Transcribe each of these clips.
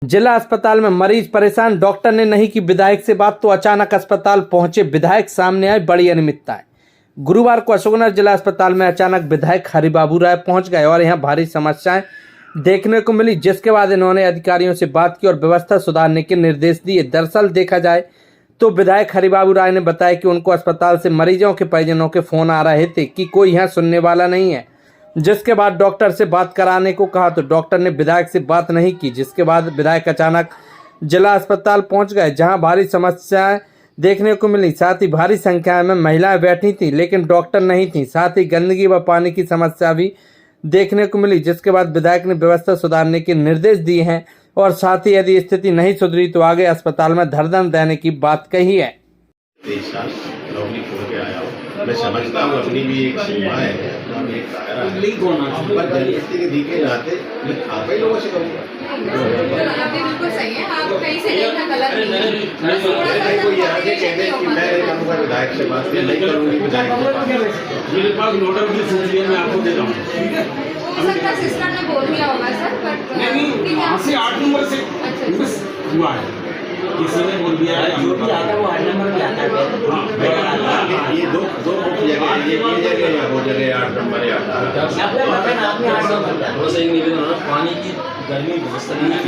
जिला अस्पताल में मरीज परेशान, डॉक्टर ने नहीं की विधायक से बात तो अचानक अस्पताल पहुंचे विधायक, सामने आई बड़ी अनियमितताएं। गुरुवार को अशोकनगर जिला अस्पताल में अचानक विधायक हरिबाबू राय पहुंच गए और यहां भारी समस्याएं देखने को मिली, जिसके बाद इन्होंने अधिकारियों से बात की और व्यवस्था सुधारने के निर्देश दिए। दरअसल देखा जाए तो विधायक हरिबाबू राय ने बताया कि उनको अस्पताल से मरीजों के परिजनों के फोन आ रहे थे कि कोई यहाँ सुनने वाला नहीं है, जिसके बाद डॉक्टर से बात कराने को कहा तो डॉक्टर ने विधायक से बात नहीं की, जिसके बाद विधायक अचानक जिला अस्पताल पहुंच गए, जहां भारी समस्याएं देखने को मिली। साथ ही भारी संख्या में महिलाएं बैठी थी लेकिन डॉक्टर नहीं थी। साथ ही गंदगी व पानी की समस्या भी देखने को मिली, जिसके बाद विधायक ने व्यवस्था सुधारने के निर्देश दिए हैं और साथ ही यदि स्थिति नहीं सुधरी तो आगे अस्पताल में धरना देने की बात कही है। मैं समझता हूँ अपनी भी एक सीमा है, पर जनप्रति के दी के नाते आप ही लोगों से कहूँगा। बिल्कुल सही है, आप कहीं से लेना गलत नहीं है। कोई यहाँ से कहते कि मैं नहीं करूँगा विधायक से बात, नहीं करूँगी विधायक से बात। मेरे पास नोटर की सूची है, मैं आपको देता हूँ। हो सकता है सिस्टर ने बोल दिया होगा सर, बट नहीं वहाँ से 8 नंबर से हुआ है, किसी ने बोल दिया है। जो भी आता है वो 8 नंबर पे आता है। ये दो जगह, ये जगह या वो जगह 8 नंबर या सही निवेदन है। पानी की गर्मी व्यवस्था नहीं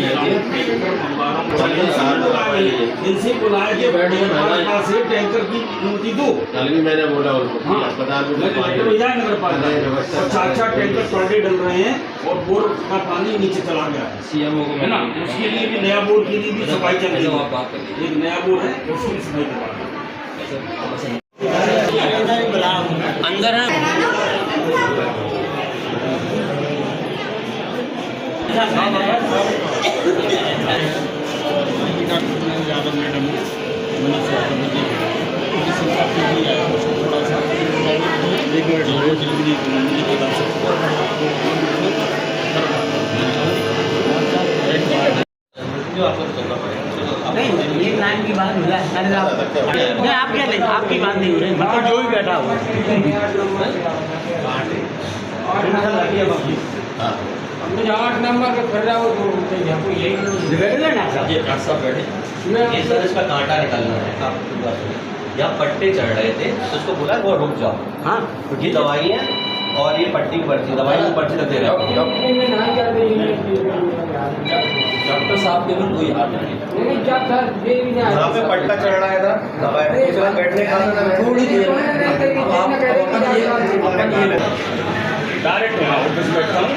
इनसे बुलाया के बैठे से टैंकर की अनुमति दो। कल भी मैंने बोला उनको अस्पताल में नगर पालिका 4 टैंकर पर डे डल रहे हैं और बोर का पानी नीचे चला गया है। सीएमओ को है ना, उसके लिए भी नया बोर के लिए भी सफाई चल रही है। एक नया बोर है उसकी सफाई करवा अंदर है। नहीं, लाइन की बात हो रहा है। मैं आप क्या लें, आपकी बात नहीं हो रही, मतलब जो भी बैठा हुआ मुझे 8 नंबर पे खड़ रहा हो तो यही डॉक्टर साहब बैठे, ये सर इसका कांटा निकालना है। आप यहाँ पट्टे चढ़ रहे थे तो उसको बोला वो रुक जाओ। हाँ, ये दवाई है और ये पट्टी की पर्ची, दवाई की पर्ची तक दे रहे हैं। डॉक्टर साहब के बिल्कुल कोई हाथ नहीं। यहाँ पे पट्टा चढ़ रहा था, दवाई बैठने का थोड़ी देर डायरेक्ट मैं ऑफिस बैठता हूँ,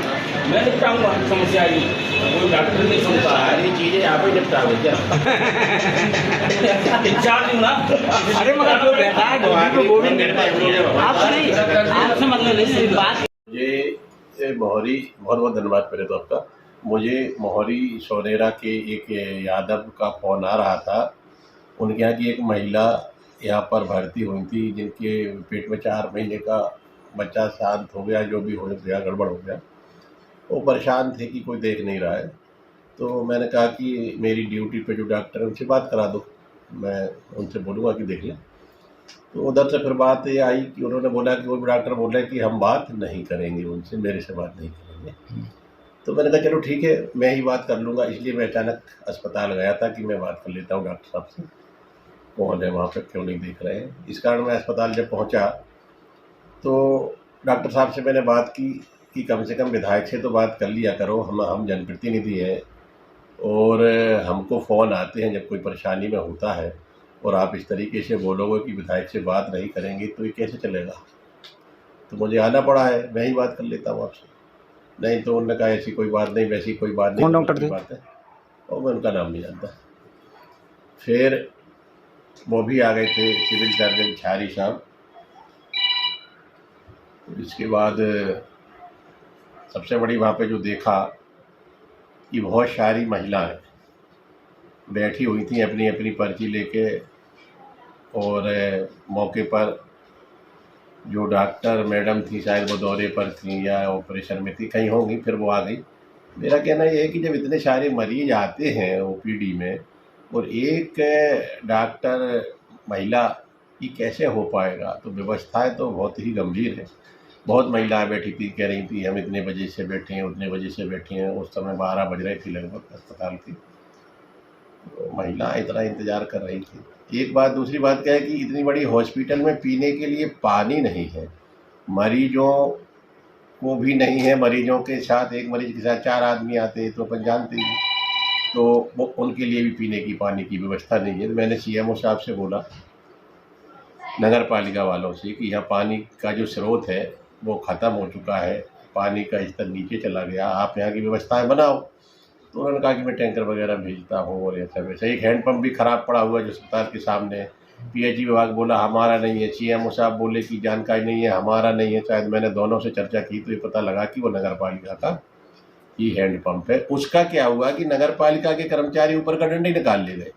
मैं निपटाऊंगा समस्या ही। कोई डॉक्टर नहीं सुनता, सारी चीजें आप ही निपटाओगे क्या? इंचार्ज हूँ ना। अरे मगर जो बैठा है वो भी आपसे मतलब नहीं बात। मुझे मोहरी बहुत बहुत धन्यवाद पहले तो आपका। मुझे मोहरी सोनेरा के एक यादव का फ़ोन आ रहा था। उनके यहाँ की एक महिला यहाँ पर भर्ती हुई थी, जिनके पेट में 4 महीने का बच्चा शांत हो गया, जो भी हो गया गड़बड़ हो गया। वो परेशान थे कि कोई देख नहीं रहा है। तो मैंने कहा कि मेरी ड्यूटी पे जो डॉक्टर है उनसे बात करा दो, मैं उनसे बोलूँगा कि देख लें। तो उधर से फिर बात ये आई कि उन्होंने बोला कि वो डॉक्टर बोल रहे कि हम बात नहीं करेंगे उनसे, मेरे से बात नहीं करेंगे। तो मैंने कहा चलो ठीक है, मैं ही बात कर लूँगा। इसलिए मैं अचानक अस्पताल गया था कि मैं बात कर लेता हूँ डॉक्टर साहब से, कौन है वहाँ पर, क्यों नहीं देख रहे हैं। इस कारण मैं अस्पताल जब पहुँचा तो डॉक्टर साहब से मैंने बात की कि कम से कम विधायक से तो बात कर लिया करो, हम जनप्रतिनिधि हैं और हमको फ़ोन आते हैं जब कोई परेशानी में होता है, और आप इस तरीके से बोलोगे कि विधायक से बात नहीं करेंगे तो ये कैसे चलेगा। तो मुझे आना पड़ा है, मैं ही बात कर लेता हूँ आपसे। नहीं तो उन्होंने कहा ऐसी कोई बात नहीं, वैसी कोई बात नहीं। कौन डॉक्टर थे? बात है और मैं उनका नाम नहीं जानता। फिर वो भी आ गए थे, सिविल सर्जन छारी साहब। इसके बाद सबसे बड़ी वहाँ पे जो देखा कि बहुत सारी महिलाएं बैठी हुई थी अपनी अपनी पर्ची लेके, और मौके पर जो डॉक्टर मैडम थी, शायद वो दौरे पर थी या ऑपरेशन में थी, कहीं होंगी, फिर वो आ गई। मेरा कहना यह है कि जब इतने सारे मरीज आते हैं ओपीडी में और एक डॉक्टर महिला, ये कैसे हो पाएगा। तो व्यवस्थाएं तो बहुत ही गंभीर है। बहुत महिलाएं बैठी थी, कह रही थी हम इतने बजे से बैठे हैं, उतने बजे से बैठे हैं। उस समय 12 बज रहे थे लगभग अस्पताल की। महिला इतना इंतज़ार कर रही थी। एक बात, दूसरी बात क्या है कि इतनी बड़ी हॉस्पिटल में पीने के लिए पानी नहीं है, मरीजों को भी नहीं है, मरीजों के साथ, एक मरीज के साथ 4 आदमी आते हैं तो अपन जानते ही, तो वो उनके लिए भी पीने की पानी की व्यवस्था नहीं है। तो मैंने सीएमओ साहब से बोला, नगर पालिका वालों से, कि यहाँ पानी का जो स्रोत है वो ख़त्म हो चुका है, पानी का स्तर नीचे चला गया, आप यहाँ की व्यवस्थाएं बनाओ। तो उन्होंने कहा कि मैं टैंकर वगैरह भेजता हूँ और ऐसा वैसा। एक हैंडपम्प भी ख़राब पड़ा हुआ है जो अस्पताल के सामने है। पीएचई विभाग बोला हमारा नहीं है, सीएमओ साहब बोले कि जानकारी नहीं है, हमारा नहीं है। शायद मैंने दोनों से चर्चा की तो ये पता लगा कि वो नगर पालिका का ही हैंडपम्प है। उसका क्या हुआ कि नगर पालिका के कर्मचारी ऊपर का डंडे निकाल ले गए।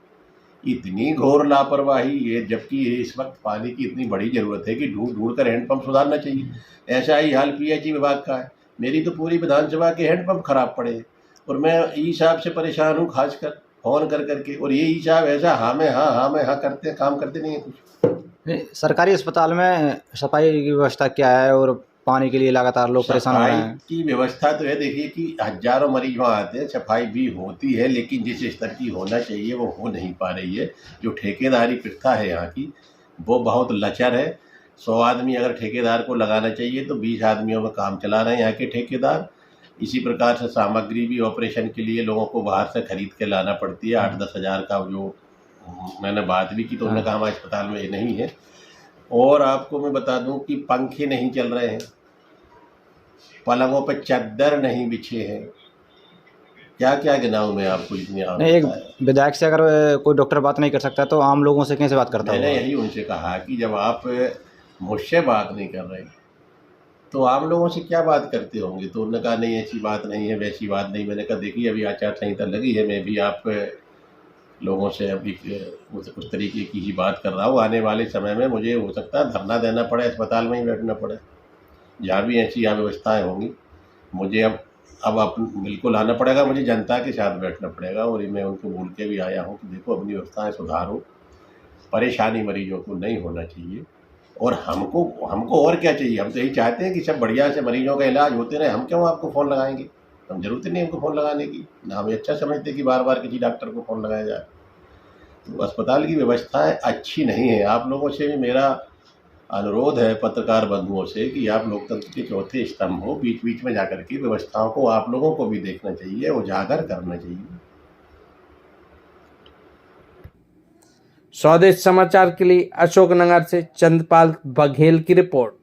इतनी घोर लापरवाही है, जबकि इस वक्त पानी की इतनी बड़ी ज़रूरत है कि ढूंढ कर हैंडपम्प सुधारना चाहिए। ऐसा ही हाल पीएचई विभाग का है। मेरी तो पूरी विधानसभा के हैंडपम्प खराब पड़े हैं और मैं ई साहब से परेशान हूँ, खासकर फ़ोन कर करके। और ये ई साहब ऐसा हाँ में हाँ करते हैं, काम करते नहीं है कुछ। सरकारी अस्पताल में सफाई की व्यवस्था क्या है और पानी के लिए लगातार लोग परेशान हो रहे सफाई हैं? की व्यवस्था तो है, देखिए कि हजारों मरीज वहाँ आते हैं, सफाई भी होती है, लेकिन जिस स्तर की होना चाहिए वो हो नहीं पा रही है। जो ठेकेदारी प्रथा है यहाँ की वो बहुत लचर है। 100 आदमी अगर ठेकेदार को लगाना चाहिए तो 20 आदमियों में काम चला रहे हैं यहाँ के ठेकेदार। इसी प्रकार से सामग्री भी ऑपरेशन के लिए लोगों को बाहर से खरीद के लाना पड़ती है। 8-10 हज़ार का जो मैंने बात भी की तो उन्होंने कहा हमारे अस्पताल में ये नहीं है। और आपको मैं बता दूं कि पंखे नहीं चल रहे हैं, पलंगों पर चादर नहीं बिछे हैं। क्या क्या गिनाऊं मैं आपको, इतनी आम नहीं, एक बात है। विधायक से अगर कोई डॉक्टर बात नहीं कर सकता तो आम लोगों से कैसे बात करता मैंने होगा? यही उनसे कहा कि जब आप मुझसे बात नहीं कर रहे तो आम लोगों से क्या बात करते होंगे। तो उन्होंने कहा नहीं ऐसी बात नहीं है, वैसी बात नहीं। मैंने कहा देखिए अभी आचार संहिता लगी है, मैं भी आप लोगों से अभी उस तरीके की ही बात कर रहा हूँ। आने वाले समय में मुझे हो सकता है धरना देना पड़े, अस्पताल में ही बैठना पड़े, जहाँ भी ऐसी व्यवस्थाएँ होंगी। मुझे अब बिल्कुल आना पड़ेगा, मुझे जनता के साथ बैठना पड़ेगा। और मैं उनको बोल के भी आया हूँ कि देखो अपनी व्यवस्थाएँ सुधारो, परेशानी मरीजों को नहीं होना चाहिए। और हमको और क्या चाहिए, हम तो यही चाहते हैं कि सब बढ़िया से मरीजों का इलाज होते रहे। हम क्यों आपको फ़ोन लगाएंगे, हम ज़रूरत ही नहीं हमको फ़ोन लगाने की, ना हम अच्छा समझते कि बार बार किसी डॉक्टर को फ़ोन लगाया जाए। तो अस्पताल की व्यवस्थाएँ अच्छी नहीं है। आप लोगों से भी मेरा अनुरोध है, पत्रकार बंधुओं से, कि आप लोकतंत्र के चौथे स्तंभ हो, बीच बीच में जाकर के व्यवस्थाओं को आप लोगों को भी देखना चाहिए, उजागर करना चाहिए। स्वदेश समाचार के लिए अशोकनगर से चंद्रपाल बघेल की रिपोर्ट।